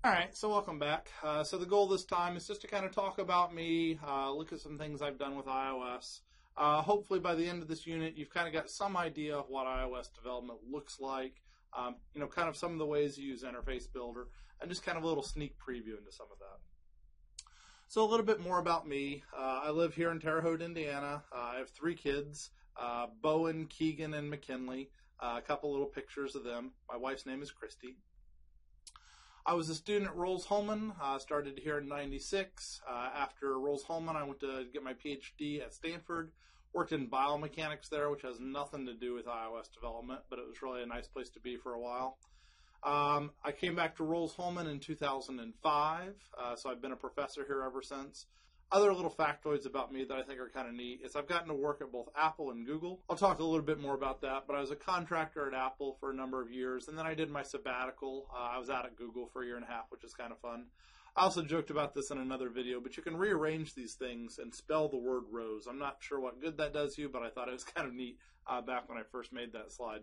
Alright, so welcome back. So the goal this time is just to kind of talk about me, look at some things I've done with iOS. Hopefully by the end of this unit you've kind of got some idea of what iOS development looks like, kind of some of the ways you use Interface Builder, and just kind of a little sneak preview into some of that. So a little bit more about me. I live here in Terre Haute, Indiana. I have 3 kids, Bowen, Keegan, and McKinley. A couple little pictures of them. My wife's name is Christy. I was a student at Rolls-Holman, started here in '96. After Rolls-Holman, I went to get my PhD at Stanford, worked in biomechanics there, which has nothing to do with iOS development, but it was really a nice place to be for a while. I came back to Rolls-Holman in 2005, so I've been a professor here ever since. Other little factoids about me that I think are kind of neat is I've gotten to work at both Apple and Google. I'll talk a little bit more about that, but I was a contractor at Apple for a number of years, and then I did my sabbatical. I was out at Google for a year and a half, which is kind of fun. I also joked about this in another video, but you can rearrange these things and spell the word rose. I'm not sure what good that does you, but I thought it was kind of neat back when I first made that slide.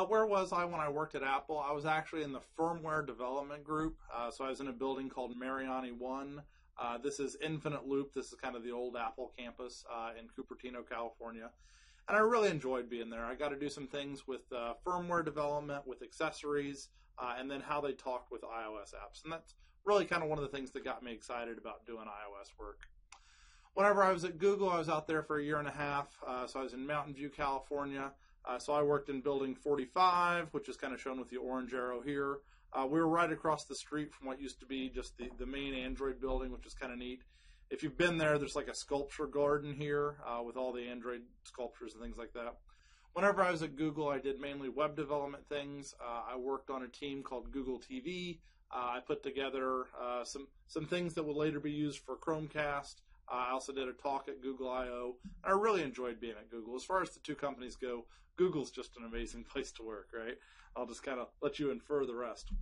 Where was I when I worked at Apple? I was actually in the firmware development group, so I was in a building called Mariani 1. This is Infinite Loop. This is kind of the old Apple campus in Cupertino, California. And I really enjoyed being there. I got to do some things with firmware development, with accessories, and then how they talked with iOS apps. And that's really kind of one of the things that got me excited about doing iOS work. Whenever I was at Google, I was out there for a year and a half. So I was in Mountain View, California. So I worked in building 45, which is kind of shown with the orange arrow here. We were right across the street from what used to be just the main Android building, which is kind of neat. If you've been there, there's like a sculpture garden here with all the Android sculptures and things like that. Whenever I was at Google, I did mainly web development things. I worked on a team called Google TV. I put together some things that would later be used for Chromecast. I also did a talk at Google I/O. I really enjoyed being at Google. As far as the two companies go, Google's just an amazing place to work, right? I'll just kind of let you infer the rest.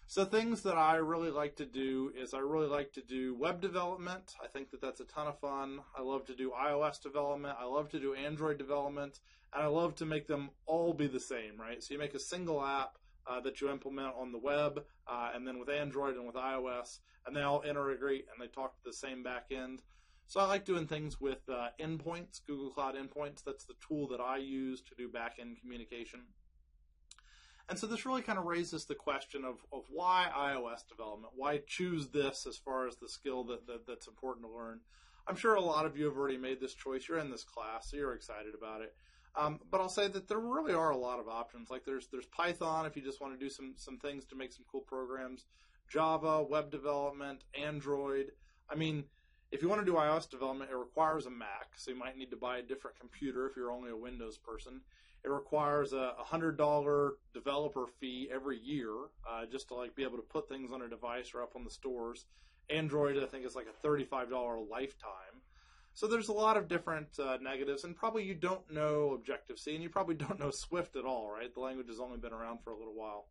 So things that I really like to do is I really like to do web development. I think that that's a ton of fun. I love to do iOS development. I love to do Android development. And I love to make them all be the same, right? So you make a single app that you implement on the web, and then with Android and with iOS, and they all integrate and they talk to the same back end. So I like doing things with endpoints, Google Cloud Endpoints. That's the tool that I use to do back-end communication. And so this really kind of raises the question of why iOS development? Why choose this as far as the skill that's important to learn? I'm sure a lot of you have already made this choice. You're in this class, so you're excited about it. But I'll say that there really are a lot of options. Like there's Python if you just want to do some things to make some cool programs. Java, web development, Android. I mean, if you want to do iOS development, it requires a Mac, so you might need to buy a different computer if you're only a Windows person. It requires a $100 developer fee every year just to like be able to put things on a device or up on the stores. Android, I think, is like a $35 lifetime. So there's a lot of different negatives, and probably you don't know Objective-C, and you probably don't know Swift at all, right? The language has only been around for a little while.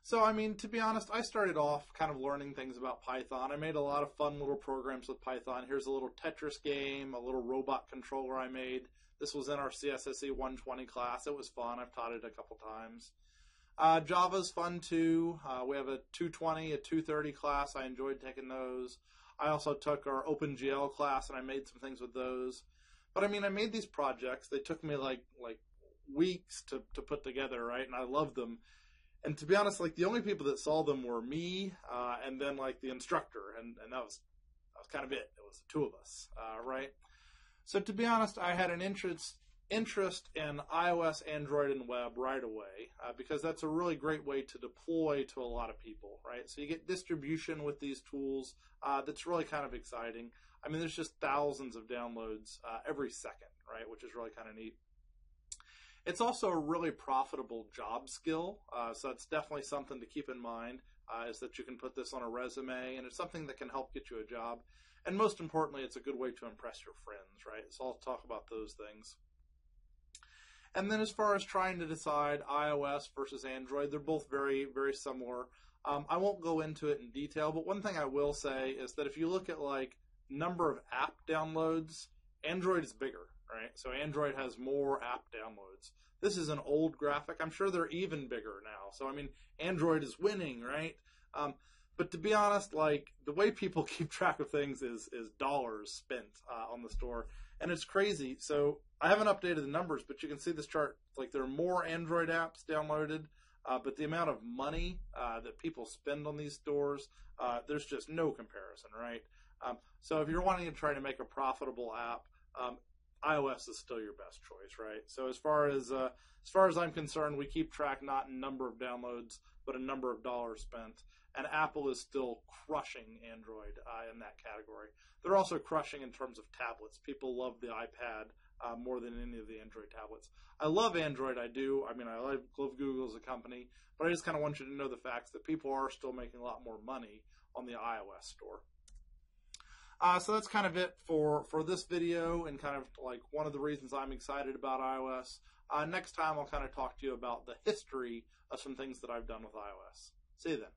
So, I mean, to be honest, I started off kind of learning things about Python. I made a lot of fun little programs with Python. Here's a little Tetris game, a little robot controller I made. This was in our CSSE 120 class. It was fun. I've taught it a couple times. Java's fun, too. We have a 220, a 230 class. I enjoyed taking those. I also took our OpenGL class, and I made some things with those. But, I mean, I made these projects. They took me, like weeks to put together, right? And I loved them. And to be honest, like the only people that saw them were me and then like the instructor, and that was kind of it. It was the two of us, right? So to be honest, I had an interest in iOS, Android, and web right away because that's a really great way to deploy to a lot of people, right? So you get distribution with these tools that's really kind of exciting. I mean, there's just thousands of downloads every second, right? Which is really kind of neat. It's also a really profitable job skill, so it's definitely something to keep in mind, is that you can put this on a resume, and it's something that can help get you a job. And most importantly, it's a good way to impress your friends, right? So I'll talk about those things. And then as far as trying to decide iOS versus Android, they're both very, very similar. I won't go into it in detail, but one thing I will say is that if you look at like number of app downloads, Android is bigger. right? So Android has more app downloads. This is an old graphic. I'm sure they're even bigger now. So, I mean, Android is winning, right? But to be honest, like, the way people keep track of things is dollars spent on the store. And it's crazy. So I haven't updated the numbers, but you can see this chart. Like, there are more Android apps downloaded, but the amount of money that people spend on these stores, there's just no comparison, right? So if you're wanting to try to make a profitable app, iOS is still your best choice, right? So as far as I'm concerned, we keep track not in number of downloads, but a number of dollars spent. And Apple is still crushing Android in that category. They're also crushing in terms of tablets. People love the iPad more than any of the Android tablets. I love Android, I do. I mean, I love Google as a company, but I just kind of want you to know the facts that people are still making a lot more money on the iOS store. So that's kind of it for this video, and kind of like one of the reasons I'm excited about iOS. Next time I'll kind of talk to you about the history of some things that I've done with iOS. See you then.